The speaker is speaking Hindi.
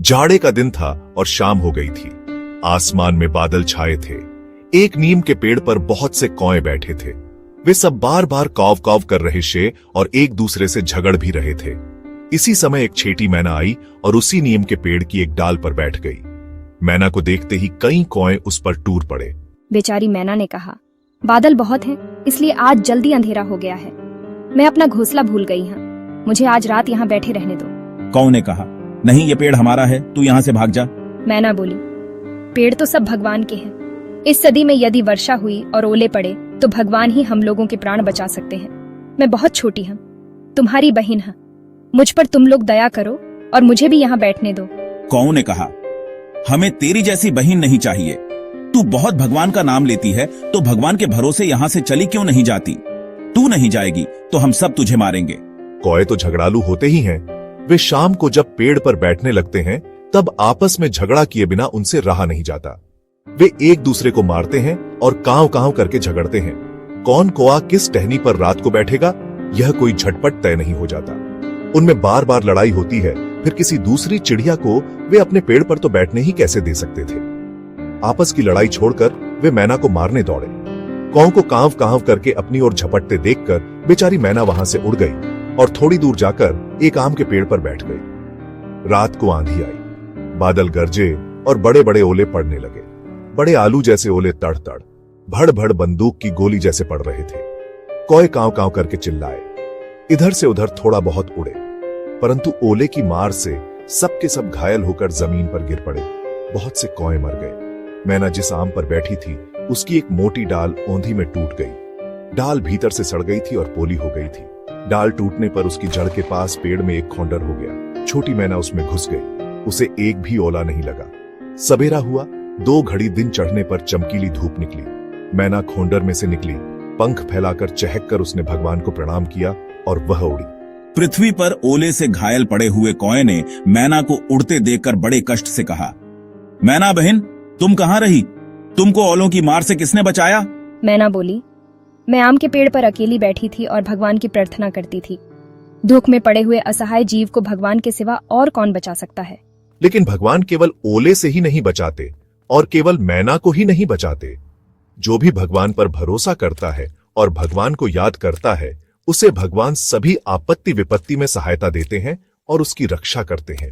जाड़े का दिन था और शाम हो गई थी। आसमान में बादल छाए थे। एक नीम के पेड़ पर बहुत से कौए बैठे थे। वे सब बार बार कौव कौव कर रहे थे और एक दूसरे से झगड़ भी रहे थे। इसी समय एक छेटी मैना आई और उसी नीम के पेड़ की एक डाल पर बैठ गई। मैना को देखते ही कई कौए उस पर टूट पड़े। बेचारी मैना ने कहा, बादल बहुत हैं, इसलिए आज जल्दी अंधेरा हो गया है। मैं अपना घोंसला भूल गई हूँ। मुझे आज रात यहाँ बैठे रहने दो। कौओं ने कहा, नहीं, ये पेड़ हमारा है, तू यहाँ से भाग जा। मैना बोली, पेड़ तो सब भगवान के हैं। इस सदी में यदि वर्षा हुई और ओले पड़े तो भगवान ही हम लोगों के प्राण बचा सकते हैं। मैं बहुत छोटी हूँ, तुम्हारी बहन हूँ। मुझ पर तुम लोग दया करो और मुझे भी यहाँ बैठने दो। कौओं ने कहा, हमें तेरी जैसी बहन नहीं चाहिए। तू बहुत भगवान का नाम लेती है, तो भगवान के भरोसे यहाँ से चली क्यों नहीं जाती? तू नहीं जाएगी तो हम सब तुझे मारेंगे। कौए तो झगड़ालू होते ही हैं। वे शाम को जब पेड़ पर बैठने लगते हैं तब आपस में झगड़ा किए बिना उनसे रहा नहीं जाता। वे एक दूसरे को मारते हैं और कांव कांव करके झगड़ते हैं। कौन कौआ किस टहनी पर रात को बैठेगा, यह कोई झटपट तय नहीं हो जाता। उनमें बार बार लड़ाई होती है। फिर किसी दूसरी चिड़िया को वे अपने पेड़ पर तो बैठने ही कैसे दे सकते थे। आपस की लड़ाई छोड़कर वे मैना को मारने दौड़े। कौओं को कांव कांव करके अपनी ओर झपटते देखकर बेचारी मैना वहां से उड़ गई और थोड़ी दूर जाकर एक आम के पेड़ पर बैठ गई। रात को आंधी आई, बादल गरजे और बड़े बड़े ओले पड़ने लगे। बड़े आलू जैसे ओले तड़ तड़ भड़ भड़ बंदूक की गोली जैसे पड़ रहे थे। कौए कांव कांव करके चिल्लाए। इधर से उधर थोड़ा बहुत उड़े, परंतु ओले की मार से सब के सब घायल होकर जमीन पर गिर पड़े। बहुत से कौए मर गए। मैना जिस आम पर बैठी थी उसकी एक मोटी डाल ओंधी में टूट गई। डाल भीतर से सड़ गई थी और पोली हो गई थी। डाल टूटने पर उसकी जड़ के पास पेड़ में एक खौंडर हो गया। छोटी मैना उसमें घुस गई। उसे एक भी ओला नहीं लगा। सवेरा हुआ। 2 घड़ी दिन चढ़ने पर चमकीली धूप निकली। मैना खोंडर में से निकली। पंख फैलाकर चहक कर उसने भगवान को प्रणाम किया और वह उड़ी। पृथ्वी पर ओले से घायल पड़े हुए कौए ने मैना को उड़ते देखकर बड़े कष्ट से कहा, मैना बहन, तुम कहाँ रही? तुमको ओलों की मार से किसने बचाया? मैना बोली, मैं आम के पेड़ पर अकेली बैठी थी और भगवान की प्रार्थना करती थी। दुख में पड़े हुए असहाय जीव को भगवान के सिवा और कौन बचा सकता है? लेकिन भगवान केवल ओले से ही नहीं बचाते और केवल मैना को ही नहीं बचाते। जो भी भगवान पर भरोसा करता है और भगवान को याद करता है, उसे भगवान सभी आपत्ति विपत्ति में सहायता देते हैं और उसकी रक्षा करते हैं।